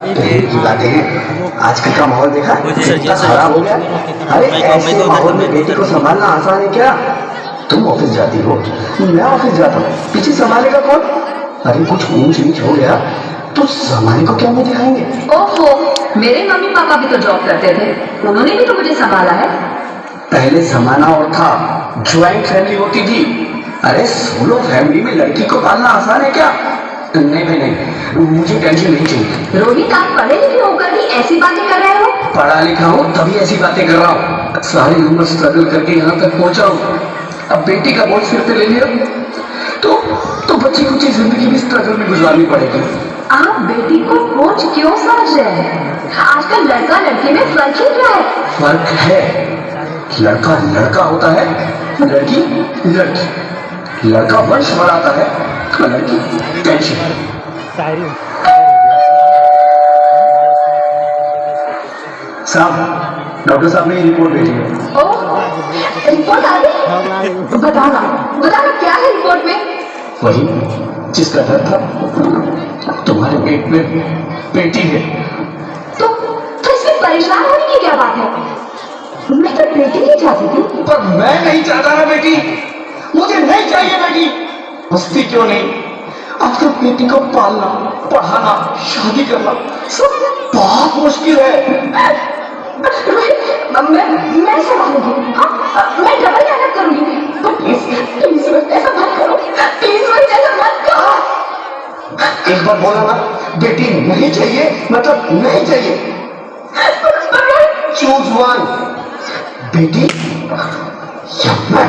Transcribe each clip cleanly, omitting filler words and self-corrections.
लाते हैं। आजकल का माहौल देखा कितना खराब हो गया। अरे ऐसे माहौल में बेटी को संभालना आसान है क्या? तुम ऑफिस जाती हो, मैं ऑफिस जाता हूँ, पीछे संभालेगा कौन? अरे कुछ ऊंच नीच हो गया तो जमाने को क्या मुंह दिखाएंगे? ओहो, मेरे मम्मी पापा भी तो जॉब करते थे, उन्होंने भी तो मुझे संभाला है। पहले जमाना और था, ज्वाइंट फैमिली होती थी। अरे सोलो फैमिली में लड़की को पालना आसान है क्या? नहीं भाई नहीं, मुझे टेंशन नहीं चाहिए। रोहित, आप पढ़े लिखे होकर भी ऐसी बातें कर रहे हो? पढ़ा लिखा हूँ तभी ऐसी बातें कर रहा हूँ। सारी उम्र स्ट्रगल करके यहाँ तक पहुँचा हूँ, अब बेटी का बोझ सिर पे ले लिया तो बच्ची कुछ जिंदगी भी स्ट्रगल में गुजारनी पड़ेगी। आप बेटी को बोझ क्यों समझ रहे हैं? आजकल लड़का लड़की में फर्क ही क्या है? फर्क है, लड़का लड़का होता है, लड़की लड़की। लड़का वंश बढ़ाता है, लड़की टेंशन। साहब, डॉक्टर साहब ने रिपोर्ट भेजी है। ओह, रिपोर्ट आ गई? बताना क्या है रिपोर्ट में? वही जिसका डर था, तुम्हारे पेट में बेटी है। तो इसमें परेशान होने की क्या बात है? मैं तो बेटी नहीं चाहती थी। पर मैं नहीं चाहता ना बेटी, मुझे नहीं चाहिए बेटी। मस्ती क्यों नहीं, आजकल बेटी को पालना, पढ़ाना, शादी करना सब बहुत मुश्किल है। मैं संभालूंगी, हाँ, मैं डबल मेहनत करूंगी। प्लीज ऐसा मत करो, प्लीज मुझे ऐसा मत करो। एक बार बोला ना, बेटी नहीं चाहिए मतलब नहीं चाहिए। चूज वन, बेटी या मैं।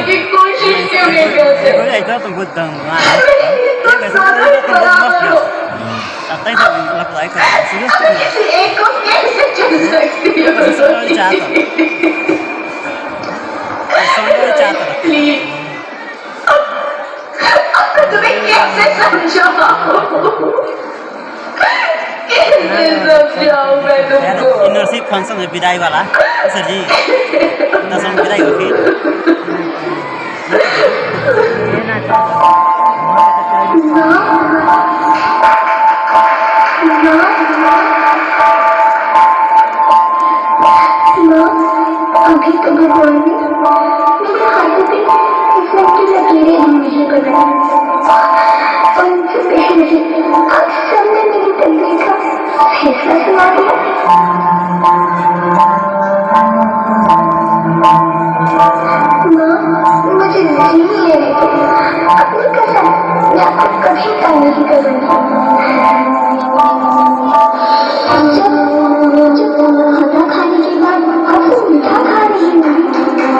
की कोशिश क्यों नहीं करते? किसी एक को कैसे चुन सकती हो? प्लीज, अब मैं तुम्हें कैसे समझाऊं? कैसे समझाऊं मैं तुमको? इनर्शिप फंक्शन है विदाई वाला सर जी, 10 मिनट विदाई हो फिर अभी तो भगवान ने मेरे हाथों पे इफेक्ट लकीरें नहीं कर रहे और उनसे पहले आप सबने मेरी तकदीर का फैसला सुना दिया। माँ, मुझे नहीं लेने दो, अपनी कसम, मैं आपको कभी तंग नहीं करूँगी। जब खाना खाने के बाद आपको मीठा खा रही होगी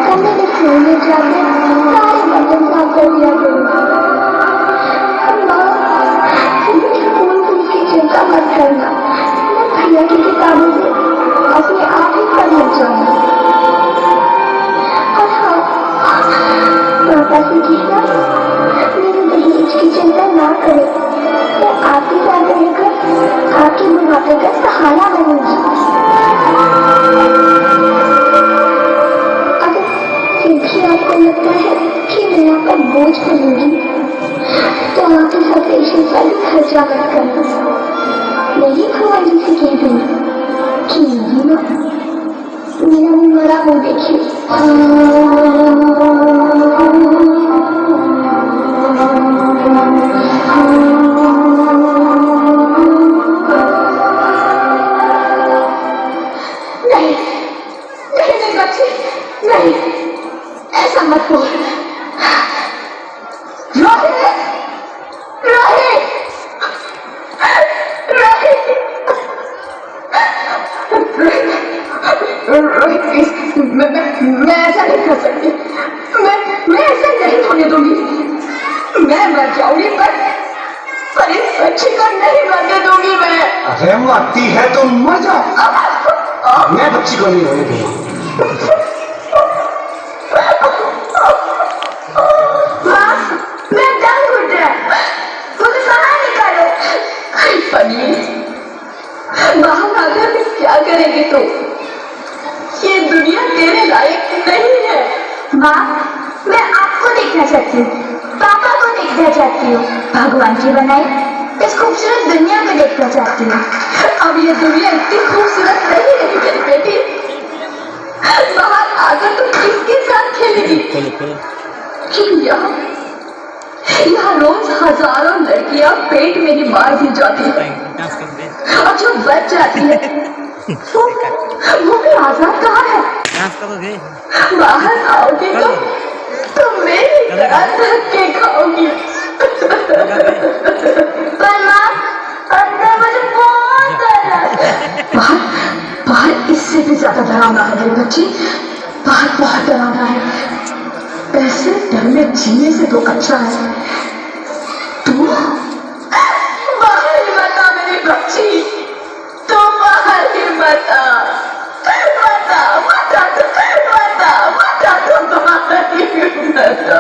तब मैं रसोई में जाकर सारे बर्तन साफ कर दिया करूँगी। स्कूल की चिंता मत करना, मैं भैया की किताबों से अपने आप ही पढ़ लग जाऊंगी। और हाँ, पापा से कहना मेरे दहेज की चिंता ना करे, मैं आपके साथ रहकर आपके बुढ़ापे का सहारा बनूंगी। अगर फिर भी आपको लगता है कि मैं आप पर बोझ बनूंगी तो आप इस ऑपरेशन पर भी खर्चा मत करना। नहीं भगवान जी से कह दूंगी कि मेरा मुँह मरा हो देखिए। नहीं, ऐसा मत बोल। रोहित, मैं ऐसा नहीं कर सकती, मैं ऐसा नहीं होने दूंगी। मैं मर जाऊंगी पर इस बच्ची को नहीं मरने दूंगी मैं। अरे मरती है तो मर जा, मैं बच्ची को नहीं होने दूंगा। बाहर आकर क्या करेगी तू? लायक नहीं है। माँ, मैं आपको देखना चाहती हूँ, पापा को देखना चाहती हूँ, भगवान की बनाई इस खूबसूरत दुनिया को देखना चाहती हूँ। अब ये दुनिया इतनी खूबसूरत नहीं रही मेरी बेटी। बाहर आकर तुम किसके साथ खेलेगी? यहाँ रोज हजारों लड़कियां पेट में ही मार दी जाती है और जो बच जाती है वो भी आजाद कहाँ है? बाहर आओगी तो मेरी तरह धक्के खाओगी। पर माँ, अंदर मुझे बहुत डर लगता है। बाहर इससे भी ज्यादा डरावना है मेरी बच्ची। बाहर बहुत डरावना है। ऐसे डर में जीने से तो अच्छा है तू बाहर ही बता मेरी बच्ची, तू बाहर ही बता बता बता बता बता तू बाहर ही बता।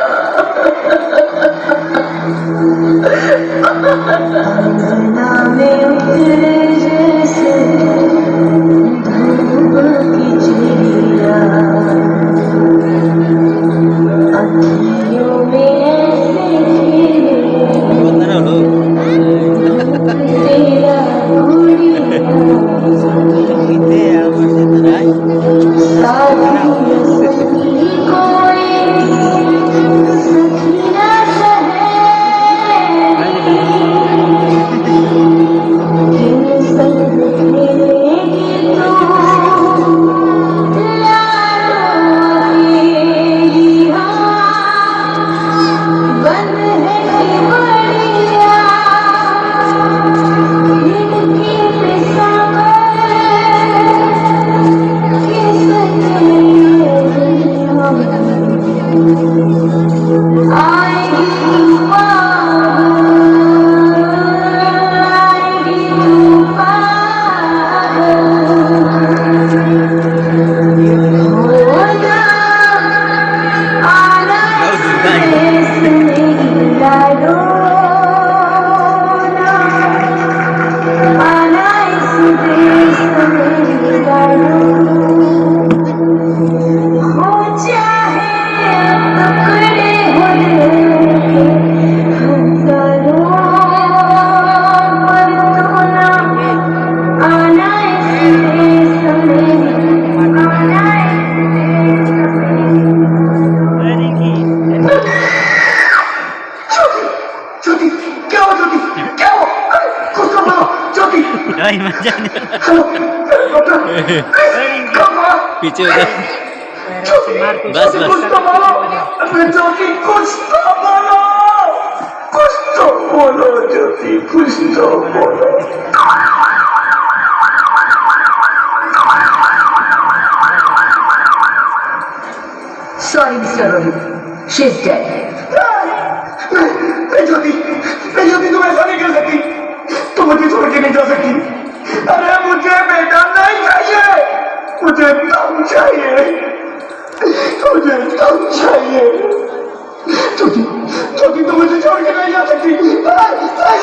अंगना में उतरे जैसे धूप की चिड़िया, अखियों में ऐसे तेरा गुड़िया, साथी सखी कोई सखी ना सहे, किन संग खेलेगी तू यारों की हाँ, बन है कि बढ़िया इनकी पिसागर किस आएगी तू पीछे हो जाए बस कुछ तो बोलो, ज्योति कुछ तो बोलो, कुछ तो बोलो ज्योति, कुछ तो बोलो। Sorry, Mr. Rohit. She's dead. ज्योति तुम ऐसा नहीं कर सकती, तुम मुझे छोड़ के नहीं जा सकती। अरे मुझे बेटा नहीं चाहिए, मुझे दम चाहिए, मुझे दम चाहिए। ज्योति तुम मुझे छोड़ के नहीं जा सकती, नहीं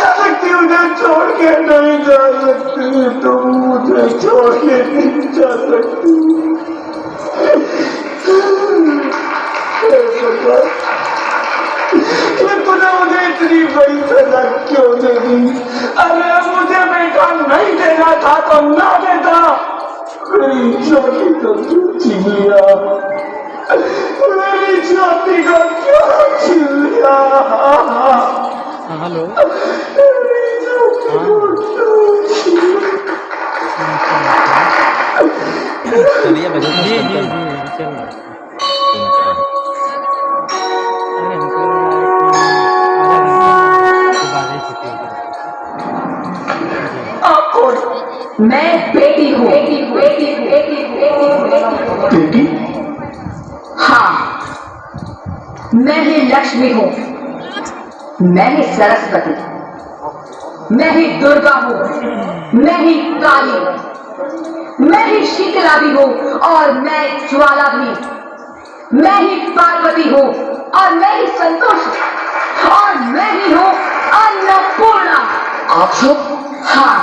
जा सकती, मुझे छोड़ के नहीं जा सकती, तुम मुझे छोड़ के नहीं जा सकती। तूने मुझे इतनी बड़ी सजा क्यों दे दी? अरे मुझे बेटा नहीं देना था तो ना देता, मेरी ज्योति को क्यों छीन लिया? मेरी ज्योति को क्यों छीन लिया? हेलो मेरी ज्योति को क्यों छीन लिया? चलिए बजे मैं बेटी हूँ। बेटी? हाँ, मैं ही लक्ष्मी हूँ, मैं ही सरस्वती, मैं ही दुर्गा हूँ, मैं ही काली, मैं ही शीतला भी हूँ और मैं ज्वाला भी, मैं ही पार्वती हूँ और मैं ही संतोष और मैं ही हूँ अन्नपूर्णा। आप सब? हाँ,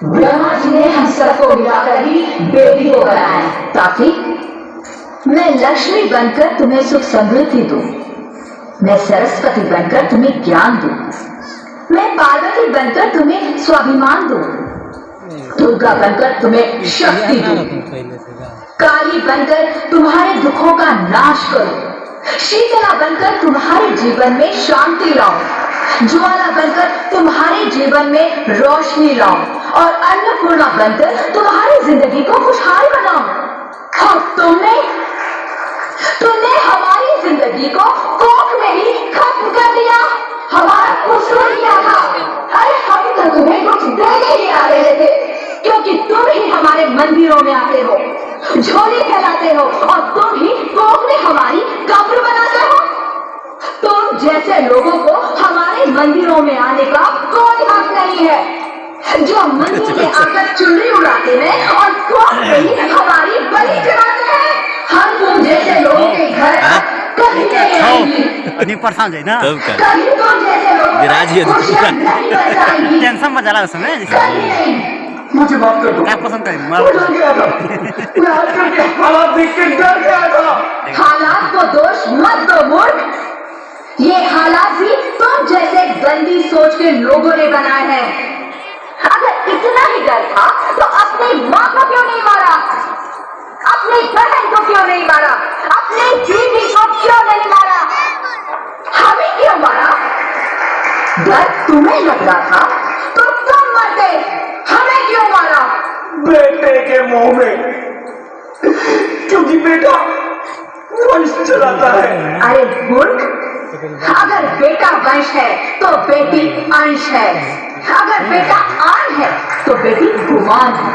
ब्रह्मा जी ने हम सबको मिलाकर ही बेटी को बनाया ताकि मैं लक्ष्मी बनकर तुम्हें सुख समृद्धि दूं, मैं सरस्वती बनकर तुम्हें ज्ञान दूं, मैं पार्वती बनकर तुम्हें स्वाभिमान दूं, दुर्गा बनकर तुम्हें शक्ति दूं, काली बनकर तुम्हारे दुखों का नाश करूं, शीतला बनकर तुम्हारे जीवन में शांति लाऊं, ज्वाला बनकर तुम्हारे जीवन में रोशनी लाऊं और अन्नपूर्णा बनकर तुम्हारी जिंदगी को खुशहाल बनाऊं। और तुमने हमारी जिंदगी को कोख में ही खत्म कर दिया। हमारा कसूर क्या था? अरे हम तो तुम्हें कुछ देने ही आ रहे थे, क्योंकि तुम ही हमारे मंदिरों में आते हो, झोली फैलाते हो और तुम ही कोख में हमारी कब्र बनाते हो। तुम जैसे लोगों को हमारे मंदिरों में आने का कोई हक नहीं है, जो मंदिर में आकर चुनरी उड़ाते हैं और कोख में ही हमारी बलि चढ़ाते हैं। हम तुम जैसे लोगों के घर कभी नहीं आएंगी, अनि पर्छ छैन कभी तुम जैसे लोगों को खुशियां नहीं बरसाएंगी, टेंशन में जाला उसमें कभी नहीं। मुझे माफ कर दो। क्या पसंद है मैं डर गया था, मैं आजकल के हालात देख के डर गया था। हालात को दोष मत दो मूर्ख, ये हालात भी तुम जैसे गंदी सोच के लोगों ने बनाए हैं। अगर इतना ही डर था तो अपनी माँ को क्यों नहीं मारा, अपनी बहन को क्यों नहीं मारा, अपनी बीवी को क्यों नहीं मारा, हमें क्यों मारा? डर तुम्हें लग रहा था तो तुम मरते, हमें क्यों मारा? बेटे के मुंह में, क्योंकि बेटा वंश चलाता है। अरे मूर्ख, अगर बेटा वंश है तो बेटी अंश है, अगर बेटा आन है तो बेटी गुमान है,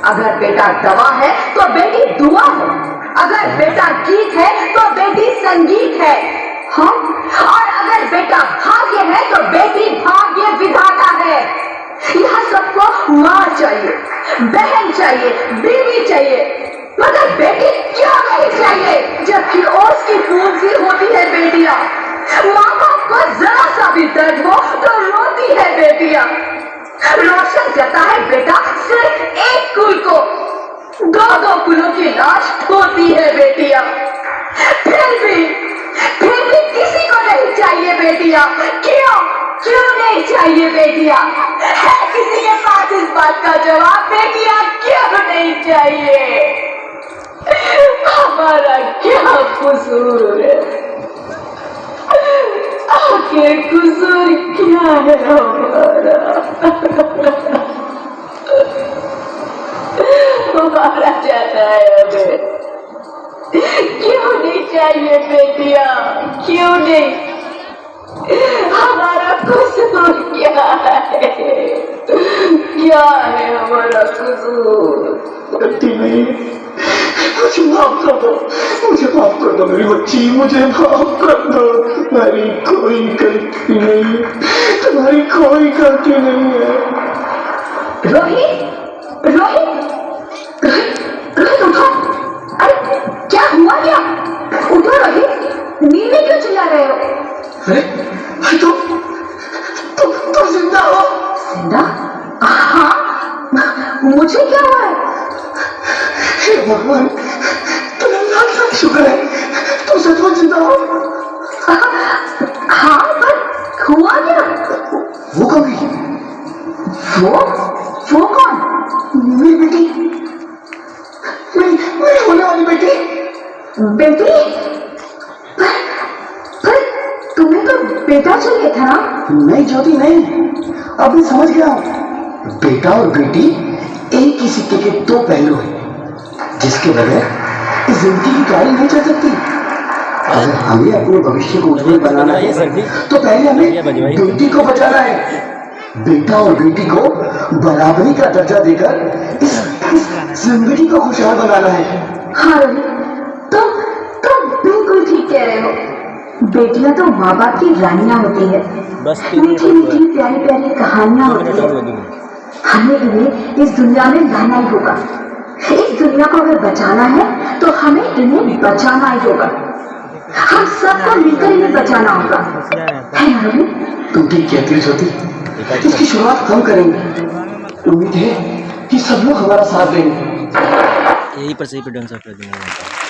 अगर बेटा दवा है तो बेटी दुआ है, अगर बेटा गीत है तो बेटी संगीत है, हम और अगर बेटा भाग्य है तो बेटी भाग्य विधाता है। यह सबको माँ चाहिए, बहन चाहिए, बीवी चाहिए, मगर बेटी क्यों नहीं चाहिए? जबकि उसकी पूंजी होती है बेटियां। माँ बाप को जरा सा भी दर्द हो तो रोती है बेटियां। रोशन करता है बेटा सिर्फ एक कुल को, दो कुलों की लाश ढोती है बेटियां। फिर भी किसी को नहीं चाहिए बेटियां। क्यों नहीं चाहिए बेटियां? है किसी के पास इस बात का जवाब? बेटियां क्यों नहीं चाहिए? हमारा क्या कसूर है? आखिर कसूर क्या है हमारा जाता है हमें। क्यों नहीं चाहिए बेटियां? क्यों नहीं? हमारा कसूर क्या है? क्या है हमारा कसूर? गलती नहीं, मुझे माफ कर दो, मुझे माफ कर दो मेरी बच्ची, मुझे माफ कर दो। तुम्हारी कोई गलती नहीं, तुम्हारी कोई गलती नहीं है। रोहित, रोहित, रोहित उठो। अरे क्या हुआ? क्या उठो रोहित, नींद में क्यों चिल्ला रहे हो? अरे तुम जिंदा हो? जिंदा? हाँ, मुझे क्या हुआ है? हे भगवान, तुम्हें लाख शुक्र है, तुम सचमुच जिंदा हो। हाँ, पर हुआ क्या? वो कौन है? वो कौन? मेरी बेटी, मेरी होने वाली बेटी। बेटी? पर तुम्हें तो बेटा चाहिए था ना? नहीं ज्योति, नहीं, अब मैं समझ गया हूँ। बेटा और बेटी एक ही सिक्के के दो पहलू हैं, जिसके बगैर जिंदगी की गाड़ी नहीं चल सकती। अगर हमें अपने भविष्य को उज्जवल बनाना है तो पहले हमें बेटी को बचाना है। बेटा और बेटी को बराबरी का दर्जा देकर इस जिंदगी को खुशहाल बनाना है। हाँ रोहित, तुम बिल्कुल ठीक कह रहे हो। बेटियां तो माँ बाप की रानियां होती है, मीठी मीठी प्यारी प्यारी कहानियां होती है। हमें इन्हें इस दुनिया में लाना ही होगा। इस दुनिया को अगर बचाना है तो हमें इन्हें बचाना ही होगा। हम सबको मिलकर इन्हें बचाना होगा, है ना रोहित? तुम ठीक कहती हो ज्योति, इसकी शुरुआत हम करेंगे। उम्मीद है कि सब लोग हमारा साथ देंगे। यही पर सही पे डांस कर देंगे।